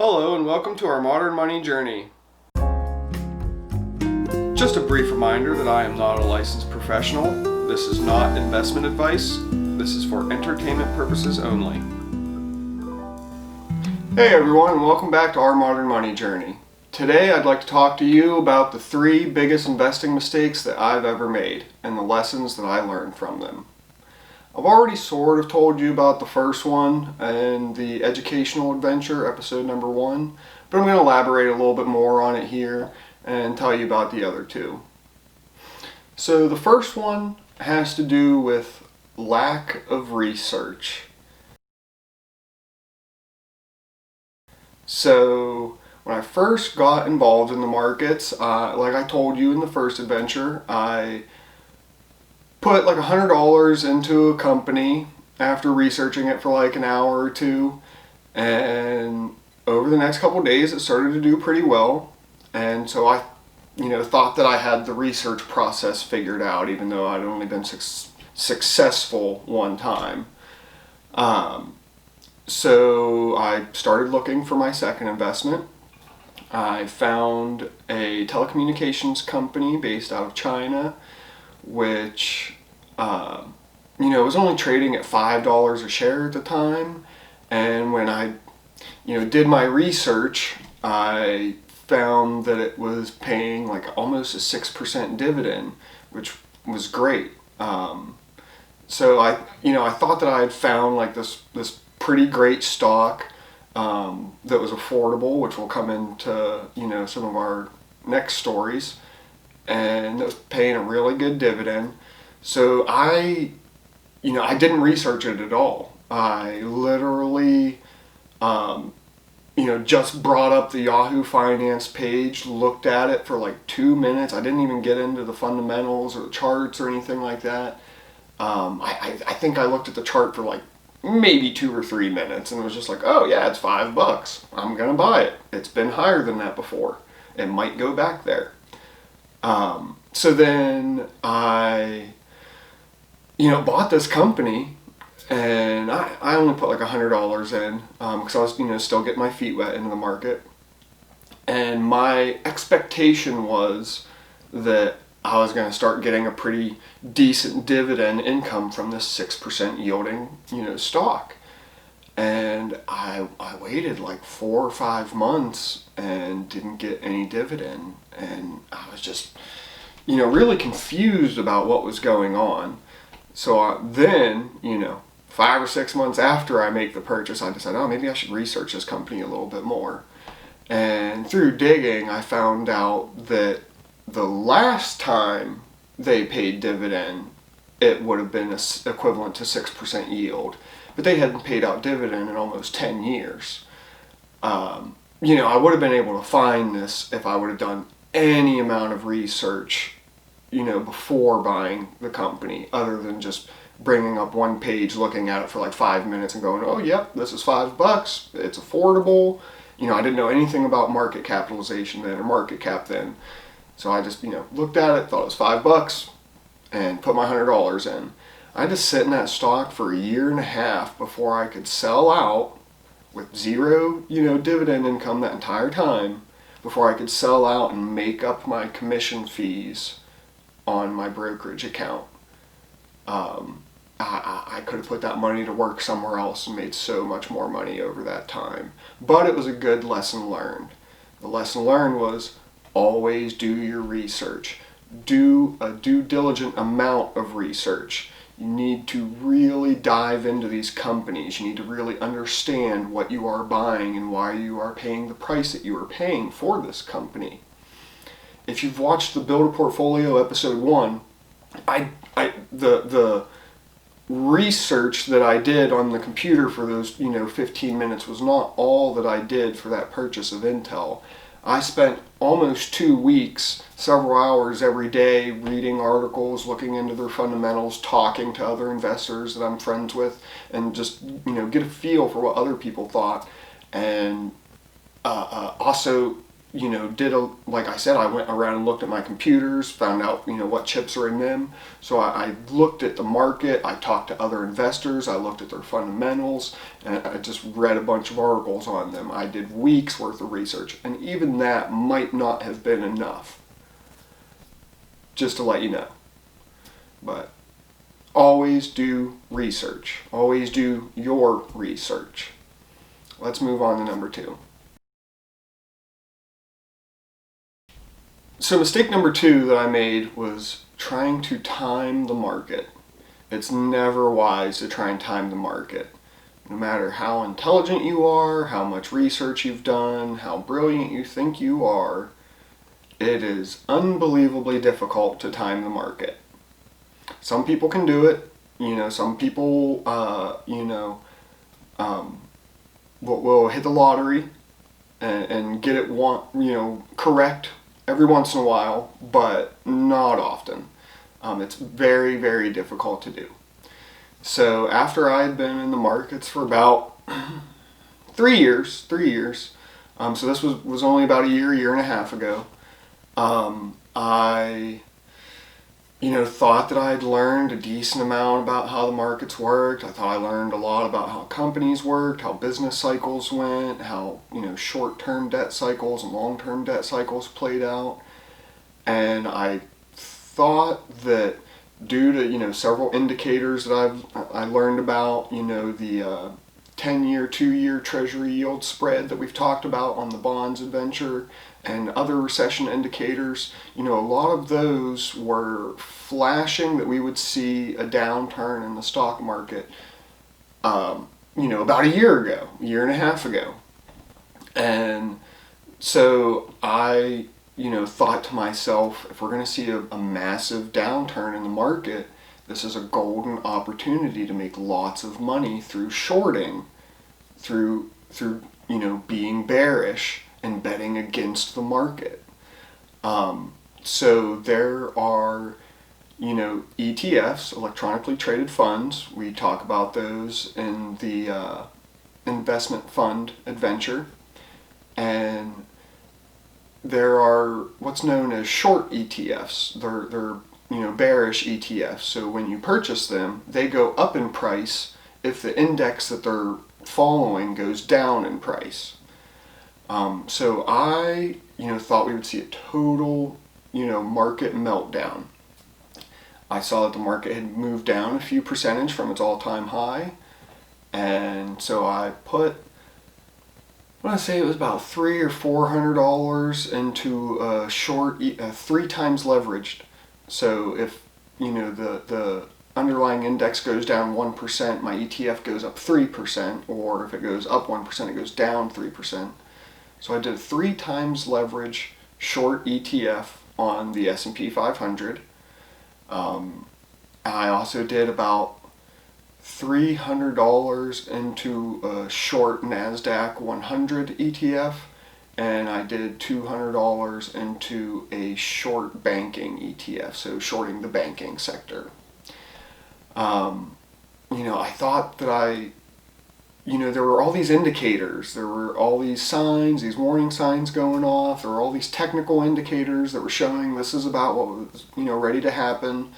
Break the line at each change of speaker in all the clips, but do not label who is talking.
Hello and welcome to our modern money journey. Just a brief reminder that I am not a licensed professional. This is not investment advice. This is for entertainment purposes only. Hey everyone, and welcome back to our modern money journey. Today I'd like to talk to you about the 3 biggest investing mistakes that I've ever made and the lessons that I learned from them. I've already sort of told you about the first one and the educational adventure, episode number 1, but I'm going to elaborate a little bit more on it here and tell you about the other 2. So the first one has to do with lack of research. So when I first got involved in the markets, like I told you in the first adventure, I put like $100 into a company after researching it for like an hour or 2, and over the next couple of days it started to do pretty well, and so I thought that I had the research process figured out, even though I'd only been successful one time. So I started looking for my second investment. I found a telecommunications company based out of China, which was only trading at $5 a share at the time. And when I did my research, I found that it was paying like almost a 6% dividend, which was great. So I thought that I had found like this pretty great stock that was affordable, which will come into some of our next stories, and it was paying a really good dividend. So I didn't research it at all. I literally, just brought up the Yahoo Finance page, looked at it for like 2 minutes. I didn't even get into the fundamentals or the charts or anything like that. I think I looked at the chart for like maybe 2 or 3 minutes and was just like, oh yeah, it's $5. I'm gonna buy it. It's been higher than that before. It might go back there. So then I bought this company, and I only put like $100 in because I was still getting my feet wet into the market, and my expectation was that I was going to start getting a pretty decent dividend income from this 6% yielding stock. And I waited like 4 or 5 months and didn't get any dividend, and I was just really confused about what was going on. So then 5 or 6 months after I make the purchase, I decided, maybe I should research this company a little bit more. And through digging, I found out that the last time they paid dividend, it would have been equivalent to 6% yield, but they hadn't paid out dividend in almost 10 years. I would have been able to find this if I would have done any amount of research, before buying the company, other than just bringing up one page, looking at it for like 5 minutes and going, oh yep, this is $5, it's affordable. I didn't know anything about market capitalization then, or market cap then. So I just, looked at it, thought it was $5, and put my $100 in. I had to sit in that stock for 1.5 years before I could sell out with zero, dividend income that entire time, before I could sell out and make up my commission fees on my brokerage account. I could have put that money to work somewhere else and made so much more money over that time. But it was a good lesson learned. The lesson learned was always do your research. Do a due diligent amount of research. You need to really dive into these companies. You need to really understand what you are buying and why you are paying the price that you are paying for this company. If you've watched the Build a Portfolio episode 1, the research that I did on the computer for those 15 minutes was not all that I did for that purchase of Intel. I spent almost 2 weeks, several hours every day, reading articles, looking into their fundamentals, talking to other investors that I'm friends with, and just get a feel for what other people thought, and also like I said, I went around and looked at my computers, found out, what chips are in them. So I looked at the market, I talked to other investors, I looked at their fundamentals, and I just read a bunch of articles on them. I did weeks worth of research, and even that might not have been enough, just to let you know. But always do research. Always do your research. Let's move on to number 2. So mistake number 2 that I made was trying to time the market. It's never wise to try and time the market. No matter how intelligent you are, how much research you've done, how brilliant you think you are, it is unbelievably difficult to time the market. Some people can do it. Some people, will hit the lottery and get it correct every once in a while, but not often. It's very, very difficult to do. So after I had been in the markets for about 3 years, so this was only about a year and a half ago, I thought that I had learned a decent amount about how the markets worked. I thought I learned a lot about how companies worked, how business cycles went, how, short-term debt cycles and long-term debt cycles played out. And I thought that due to, several indicators that I learned about, the 10-year, 2-year Treasury yield spread that we've talked about on the bonds adventure, and other recession indicators, a lot of those were flashing that we would see a downturn in the stock market, about a year and a half ago. And so I, thought to myself, if we're going to see a massive downturn in the market, this is a golden opportunity to make lots of money through shorting, through being bearish and betting against the market. So there are, ETFs, electronically traded funds. We talk about those in the investment fund adventure. And there are what's known as short ETFs. They're bearish ETFs. So when you purchase them, they go up in price if the index that they're following goes down in price. So I, thought we would see a total, market meltdown. I saw that the market had moved down a few percentage from its all-time high, and so I put, I want to say it was about $300 or $400 into a short, 3 times leveraged. So if the underlying index goes down 1%, my ETF goes up 3%, or if it goes up 1%, it goes down 3%. So I did 3 times leverage short ETF on the S&P 500. I also did about $300 into a short NASDAQ 100 ETF, and I did $200 into a short banking ETF, so shorting the banking sector. I thought that there were all these indicators, there were all these signs, these warning signs going off, there were all these technical indicators that were showing this is about what was, ready to happen.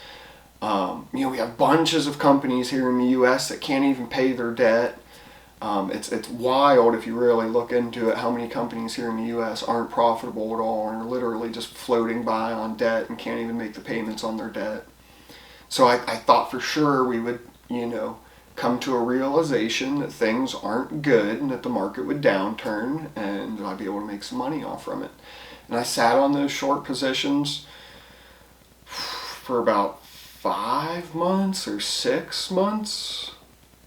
We have bunches of companies here in the U.S. that can't even pay their debt. It's wild if you really look into it, how many companies here in the U.S. aren't profitable at all and are literally just floating by on debt and can't even make the payments on their debt. So I thought for sure we would, come to a realization that things aren't good and that the market would downturn and I'd be able to make some money off from it. And I sat on those short positions for about 5 months or 6 months.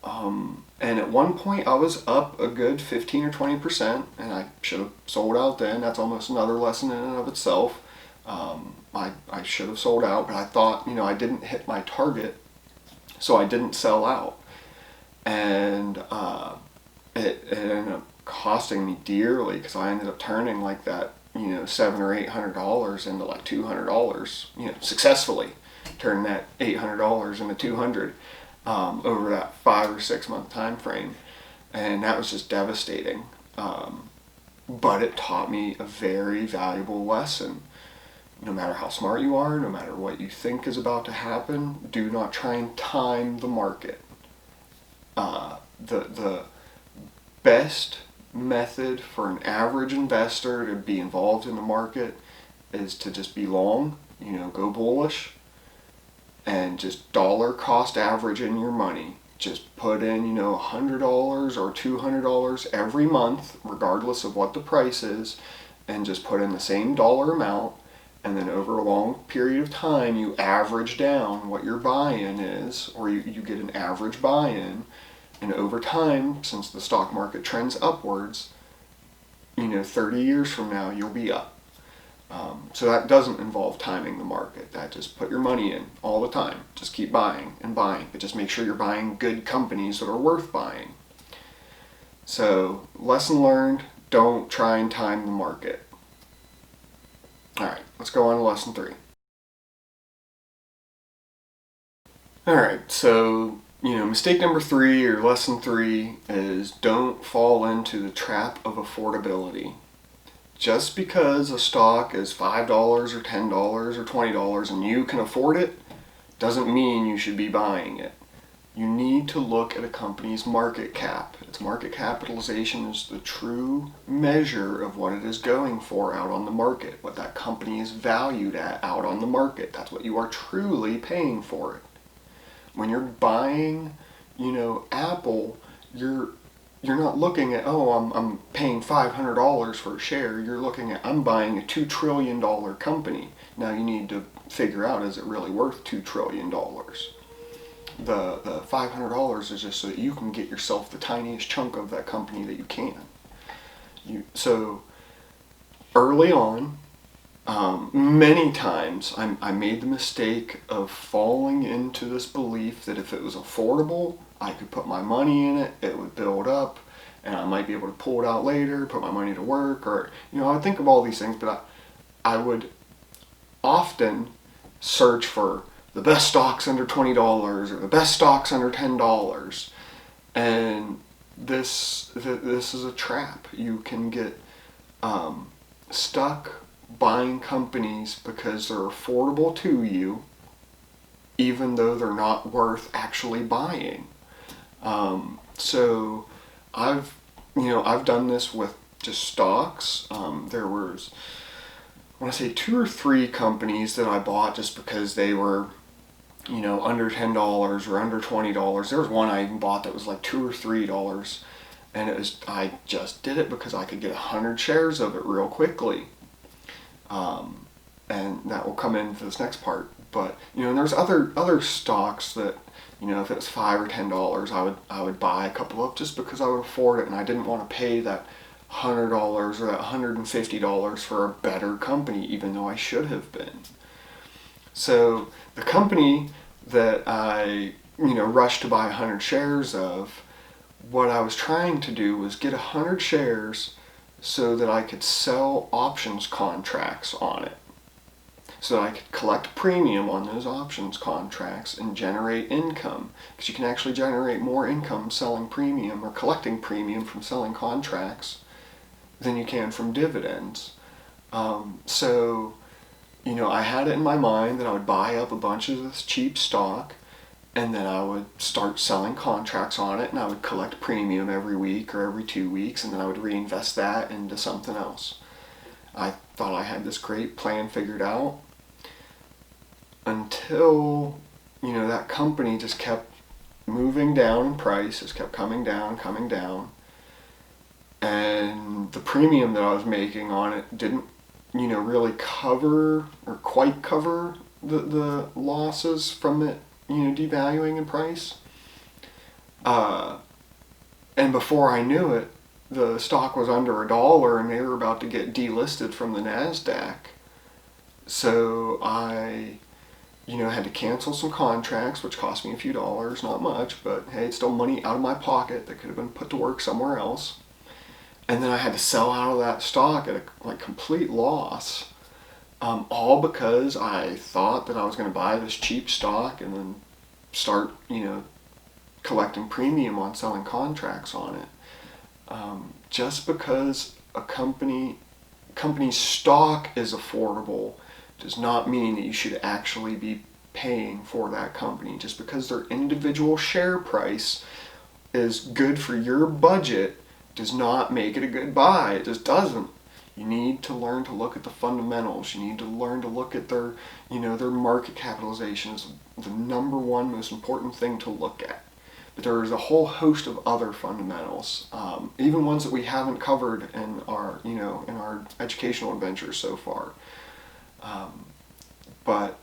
And at one point I was up a good 15 or 20%, and I should have sold out then. That's almost another lesson in and of itself. I should have sold out, but I thought, I didn't hit my target, so I didn't sell out. And it ended up costing me dearly because I ended up turning like that, $700 or $800 into like $200, successfully turn that $800 into $200 over that 5 or 6 month time frame, and that was just devastating. but it taught me a very valuable lesson. No matter how smart you are, no matter what you think is about to happen, do not try and time the market. The best method for an average investor to be involved in the market is to just be long, go bullish, and just dollar cost average in your money. Just put in, $100 or $200 every month, regardless of what the price is, and just put in the same dollar amount. And then over a long period of time, you average down what your buy-in is, or you get an average buy-in. And over time, since the stock market trends upwards, 30 years from now, you'll be up. So that doesn't involve timing the market. That just put your money in all the time. Just keep buying and buying, but just make sure you're buying good companies that are worth buying. So lesson learned, don't try and time the market. All right, let's go on to lesson 3. All right, so, mistake number 3 or lesson 3 is don't fall into the trap of affordability. Just because a stock is $5 or $10 or $20 and you can afford it, doesn't mean you should be buying it. You need to look at a company's market cap. Its market capitalization is the true measure of what it is going for out on the market, what that company is valued at out on the market. That's what you are truly paying for it. When you're buying, Apple, you're not looking at, I'm paying $500 for a share. You're looking at, I'm buying a $2 trillion company. Now you need to figure out, is it really worth $2 trillion? The $500 is just so that you can get yourself the tiniest chunk of that company that you can. So early on, many times I made the mistake of falling into this belief that if it was affordable, I could put my money in it, it would build up, and I might be able to pull it out later, put my money to work, or, I would think of all these things, but I would often search for the best stocks under $20 or the best stocks under $10. And this is a trap. You can get stuck buying companies because they're affordable to you, even though they're not worth actually buying. So I've done this with just stocks. There was, I want to say 2 or 3 companies that I bought just because they were, under $10 or under $20. There was one I even bought that was like $2 or $3, and I just did it because I could get 100 shares of it real quickly. And that will come into this next part. But and there's other stocks that if it was $5 or $10, I would buy a couple of just because I would afford it, and I didn't want to pay that $100 or that $150 for a better company, even though I should have been. So the company that I rushed to buy 100 shares of, what I was trying to do was get 100 shares so that I could sell options contracts on it, so that I could collect premium on those options contracts and generate income, because you can actually generate more income selling premium or collecting premium from selling contracts than you can from dividends. So I had it in my mind that I would buy up a bunch of this cheap stock, and then I would start selling contracts on it, and I would collect premium every week or every 2 weeks, and then I would reinvest that into something else. I thought I had this great plan figured out until, that company just kept moving down in price, just kept coming down, and the premium that I was making on it didn't, really cover or quite cover the losses from it, devaluing in price. And before I knew it, the stock was under $1 and they were about to get delisted from the NASDAQ. So I, had to cancel some contracts, which cost me a few dollars, not much, but hey, it's still money out of my pocket that could have been put to work somewhere else. And then I had to sell out of that stock at a complete loss, all because I thought that I was going to buy this cheap stock and then start, collecting premium on selling contracts on it. Just because a company's stock is affordable does not mean that you should actually be paying for that company. Just because their individual share price is good for your budget does not make it a good buy. It just doesn't. You need to learn to look at the fundamentals. You need to learn to look at their, their market capitalization is the number one most important thing to look at. But there is a whole host of other fundamentals, even ones that we haven't covered in our, in our educational adventures so far. But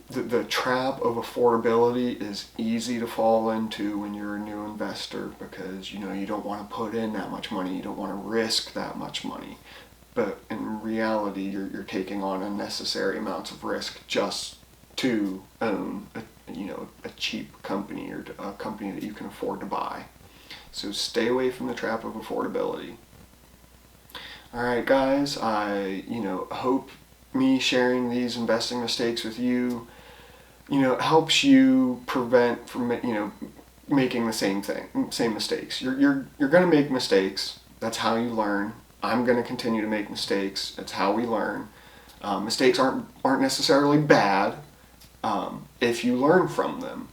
the trap of affordability is easy to fall into when you're a new investor, because you don't want to put in that much money, you don't want to risk that much money. But in reality, you're taking on unnecessary amounts of risk just to own a cheap company, or a company that you can afford to buy. So stay away from the trap of affordability. All right, guys, I hope me sharing these investing mistakes with you helps you prevent from making the same mistakes. You're going to make mistakes. That's how you learn. I'm going to continue to make mistakes. That's how we learn. Mistakes aren't necessarily bad if you learn from them.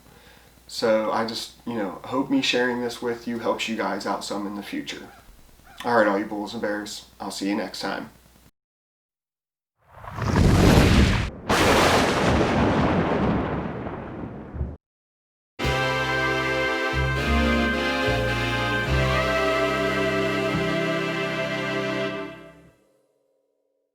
So I just hope me sharing this with you helps you guys out some in the future. All right, all you bulls and bears, I'll see you next time.